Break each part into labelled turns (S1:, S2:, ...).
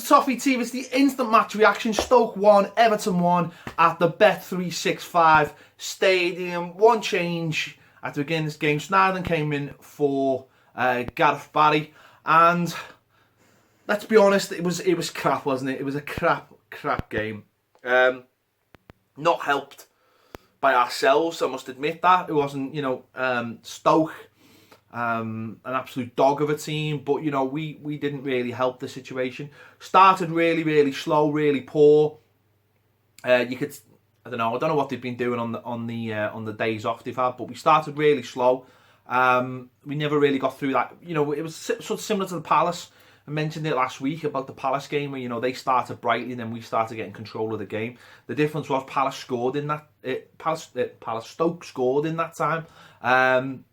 S1: Toffee TV, it's the instant match reaction. Stoke 1, Everton 1 at the Bet365 Stadium. One change at the beginning of this game. Snide came in for Gareth Barry, and let's be honest, it was crap, wasn't it? It was a crap game. Not helped by ourselves, I must admit that. It wasn't, Stoke, an absolute dog of a team, but we didn't really help the situation. Started really slow, really poor. I don't know what they've been doing on the days off they've had, but we started really slow. We never really got through that. It was sort of similar to the Palace. I mentioned it last week about the Palace game where they started brightly and then we started getting control of the game. The difference was Palace scored in that. Stoke scored in that time. And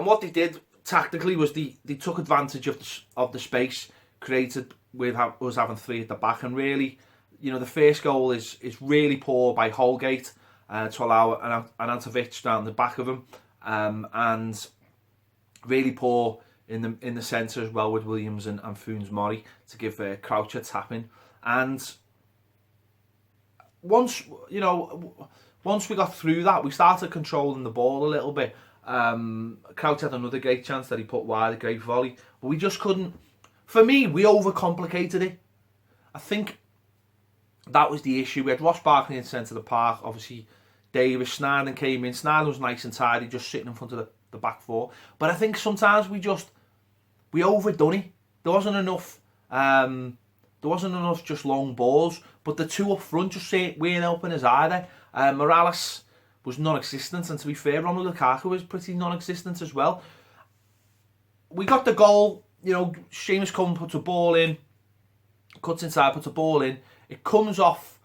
S1: what they did tactically was they took advantage of the space created with us having three at the back, and really, the first goal is really poor by Holgate to allow Anatovic down the back of him, and really poor in the centre as well with Williams and Funes Mori to give Crouch a tapping. And once we got through that, we started controlling the ball a little bit. Crouch had another great chance that he put wide, a great volley, but we just couldn't. For me, we overcomplicated it. I think that was the issue. We had Ross Barkley in the centre of the park, obviously Davis. Snide came in. Snide was nice and tidy, just sitting in front of the back four. But I think sometimes we overdone it. There wasn't enough just long balls, but the two up front just weren't helping us either. Morales was non-existent, and to be fair, Romelu Lukaku was pretty non-existent as well. We got the goal, Seamus Coleman puts a ball in, cuts inside, puts a ball in. It comes off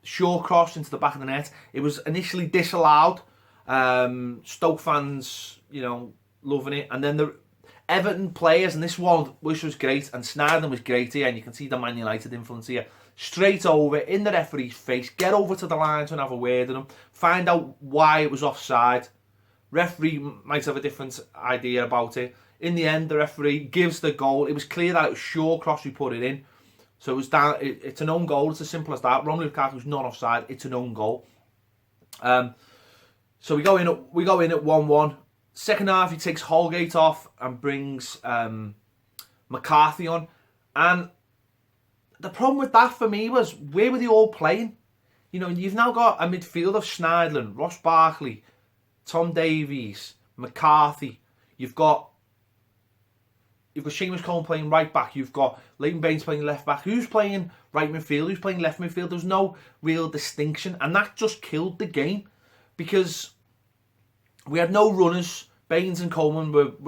S1: Shaw cross into the back of the net. It was initially disallowed. Stoke fans, loving it. And then the Everton players, and this one, which was great, and Snide was great here, and you can see the Man United influence here. Straight over, in the referee's face, get over to the lines and have a word with him, find out why it was offside. Referee might have a different idea about it. In the end, the referee gives the goal. It was clear that it was Shaw cross who put it in. So it was down. It's an own goal. It's as simple as that. Romelu Lukaku's not offside. It's an own goal. So we go in at 1-1. Second half, he takes Holgate off and brings McCarthy on. And the problem with that for me was, where were they all playing? You've now got a midfield of Schneidlin, Ross Barkley, Tom Davies, McCarthy. You've got Seamus Coleman playing right back. You've got Leighton Baines playing left back. Who's playing right midfield? Who's playing left midfield? There's no real distinction, and that just killed the game because we had no runners. Baines and Coleman but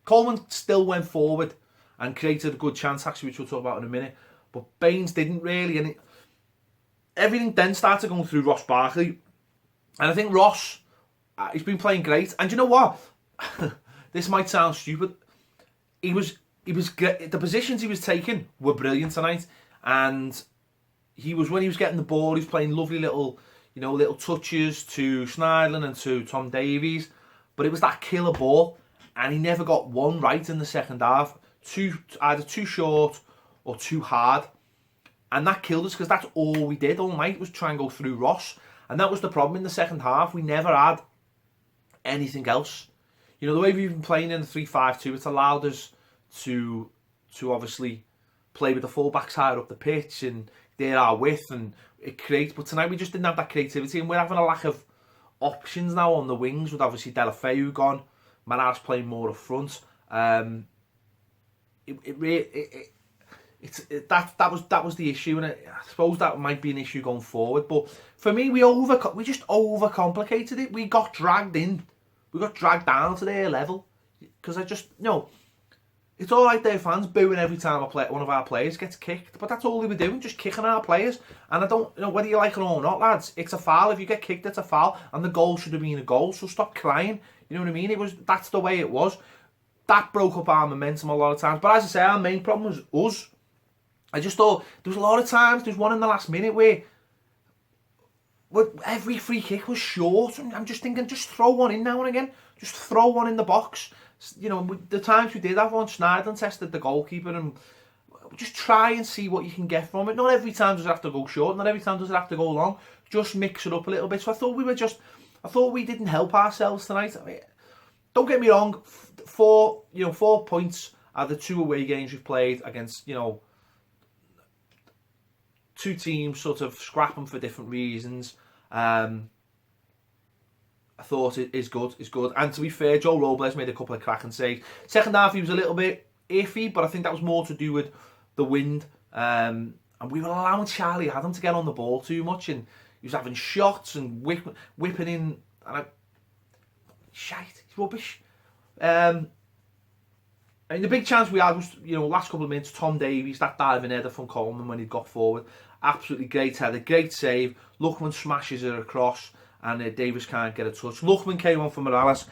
S1: Coleman still went forward and created a good chance, actually, which we'll talk about in a minute. But Baines didn't really, and everything then started going through Ross Barkley. And I think Ross, he's been playing great. And you know what? This might sound stupid. He was the positions he was taking were brilliant tonight. And when he was getting the ball, he was playing lovely little touches to Schneidlin and to Tom Davies. But it was that killer ball, and he never got one right in the second half. Either too short or too hard. And that killed us, because that's all we did all night, was try and go through Ross. And that was the problem in the second half. We never had anything else. The way we've been playing in the 3-5-2, it's allowed us to obviously play with the full-backs higher up the pitch, and they're our width, and it creates. But tonight we just didn't have that creativity, and we're having a lack of options now on the wings, with obviously Delafeu gone, Manas playing more up front. That was the issue, and I suppose that might be an issue going forward. But for me, we just overcomplicated it. We got dragged in. We got dragged down to their level, because it's all right there, fans booing every time one of our players gets kicked, but that's all they were doing, just kicking our players. And I don't, whether you like it or not, lads, it's a foul. If you get kicked, it's a foul, and the goal should have been a goal. So stop crying. You know what I mean? That's the way it was. That broke up our momentum a lot of times. But as I say, our main problem was us. I just thought there was a lot of times. There's one in the last minute where every free kick was short. And I'm just thinking, just throw one in now and again. Just throw one in the box. You know, the times we did have one, Snide tested the goalkeeper, and just try and see what you can get from it. Not every time does it have to go short, not every time does it have to go long. Just mix it up a little bit. So I thought we didn't help ourselves tonight. I mean, don't get me wrong, 4 points are the 2 away games we've played against, you know, 2 teams sort of scrapping for different reasons. I thought it is good. And to be fair, Joe Robles made a couple of cracking saves. Second half, he was a little bit iffy, but I think that was more to do with the wind. And we were allowing Charlie Adam to get on the ball too much, and he was having shots and whipping in. And shite, it's rubbish. And the big chance we had was, you know, last couple of minutes, Tom Davies, that diving header from Coleman when he got forward. Absolutely great header, great save. Lookman smashes it across, and Davies can't get a touch. Lookman came on for Morales,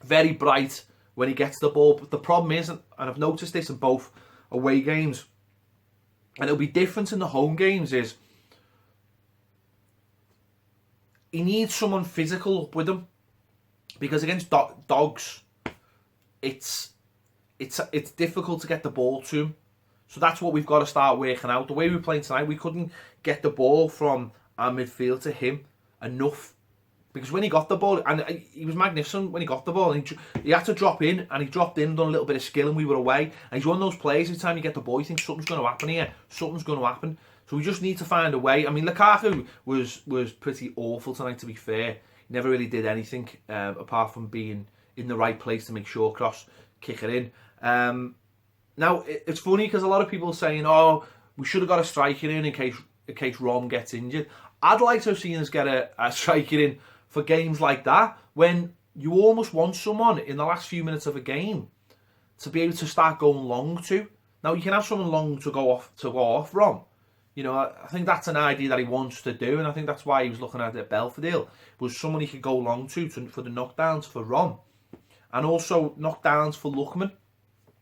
S1: very bright when he gets the ball. But the problem is, and I've noticed this in both away games, and it'll be different in the home games, is he needs someone physical up with him, because against dogs, it's difficult to get the ball to him. So that's what we've got to start working out. The way we were playing tonight, we couldn't get the ball from our midfield to him enough. Because when he got the ball, and he was magnificent when he got the ball, and he had to drop in, and he dropped in, done a little bit of skill, and we were away. And he's one of those players, every time you get the ball, you think something's going to happen here. Something's going to happen. So we just need to find a way. I mean, Lukaku was pretty awful tonight, to be fair. He never really did anything apart from being in the right place to make sure cross, kick it in. Now, it's funny because a lot of people are saying, oh, we should have got a striker in case Rom gets injured. I'd like to have seen us get a striker in for games like that, when you almost want someone in the last few minutes of a game to be able to start going long to. Now, you can have someone long to go off Rom. You know, I think that's an idea that he wants to do, and I think that's why he was looking at it at Belfodil, was someone he could go long to for the knockdowns for Rom, and also knockdowns for Lookman.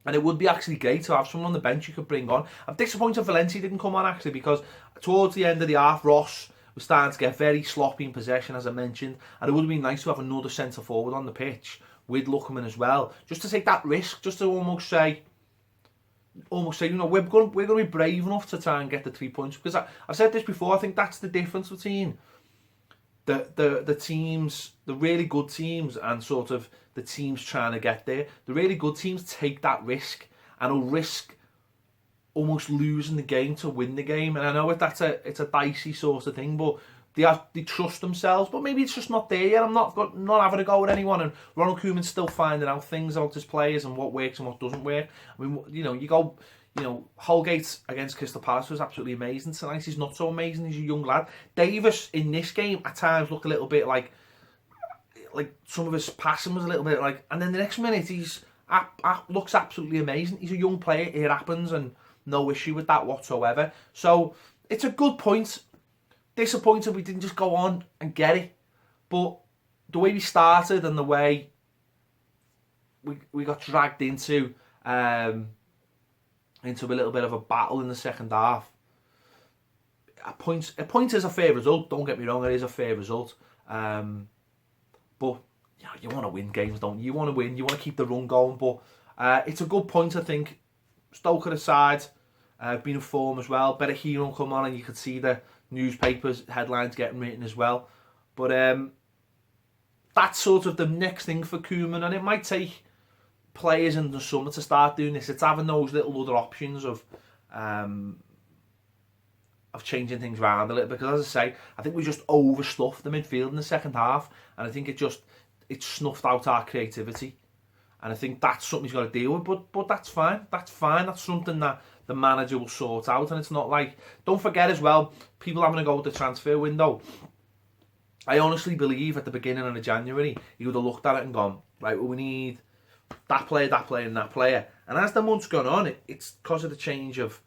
S1: And it would be actually great to have someone on the bench you could bring on. I'm disappointed Valencia didn't come on, actually, because towards the end of the half, Ross was starting to get very sloppy in possession, as I mentioned, and it would have been nice to have another centre forward on the pitch with Lookman as well, just to take that risk, just to almost say, you know, we're going to be brave enough to try and get the 3 points. Because I've said this before, I think that's the difference between the teams, the really good teams, and sort of the teams trying to get there. The really good teams take that risk, and will risk almost losing the game to win the game. And I know it's a dicey sort of thing, but they trust themselves. But maybe it's just not there yet. I'm not having a go at anyone, and Ronald Koeman's still finding out things about his players and what works and what doesn't work. I mean, you know, Holgate against Crystal Palace was absolutely amazing tonight. He's not so amazing. He's a young lad. Davis in this game at times looked a little bit like some of his passing was a little bit like, and then the next minute he's looks absolutely amazing. He's a young player. It happens, and no issue with that whatsoever. So it's a good point. Disappointed we didn't just go on and get it, but the way we started and the way we got dragged into a little bit of a battle in the second half. A point is a fair result. Don't get me wrong, it is a fair result. But yeah, you want to win games, don't you? You want to win. You want to keep the run going. But it's a good point, I think. Stoke aside, been in form as well. Better Hero come on, and you could see the newspapers headlines getting written as well. But that's sort of the next thing for Koeman, and it might take players in the summer to start doing this. It's having those little other options of changing things around a little, because as I say, I think we just overstuffed the midfield in the second half, and I think it snuffed out our creativity, and I think that's something he's got to deal with. But that's fine. That's something that the manager will sort out, and it's not like, don't forget as well, people having a go at the transfer window. I honestly believe at the beginning of January he would have looked at it and gone, right, well, we need that player, and that player. And as the months gone on, it's because of the change of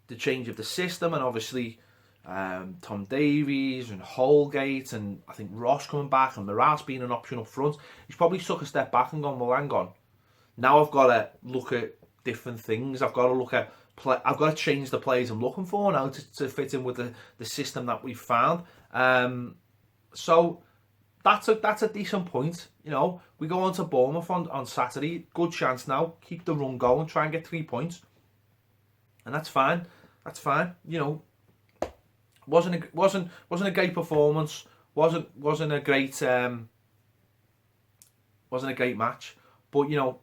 S1: the system, and obviously Tom Davies and Holgate, and I think Ross coming back, and Morales being an option up front. He's probably took a step back and gone, well, hang on, now I've got to look at different things. I've got to look at I've got to change the players I'm looking for now to fit in with the system that we've found. So that's a decent point. You know, we go on to Bournemouth on Saturday. Good chance now. Keep the run going. Try and get 3 points, and that's fine. That's fine. You know, wasn't a great performance. Wasn't a great wasn't a great match. But you know,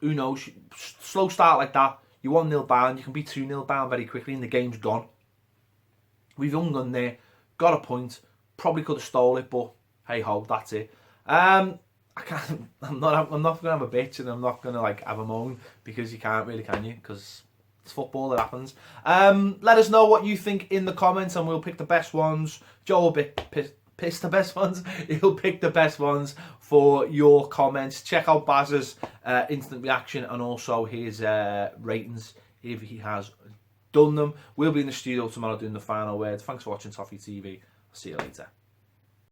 S1: who knows? Slow start like that. You're 1-0 down. You can be 2-0 down very quickly, and the game's gone. We've hung on there, got a point. Probably could have stole it, but hey ho, that's it. I can't. I'm not gonna have a bitch, and I'm not gonna like have a moan, because you can't really, can you? Because it's football, it happens. Let us know what you think in the comments, and we'll pick the best ones. Joe will piss the best ones. He'll pick the best ones for your comments. Check out Baz's instant reaction and also his ratings if he has done them. We'll be in the studio tomorrow doing the final word. Thanks for watching Toffee TV. I'll see you later.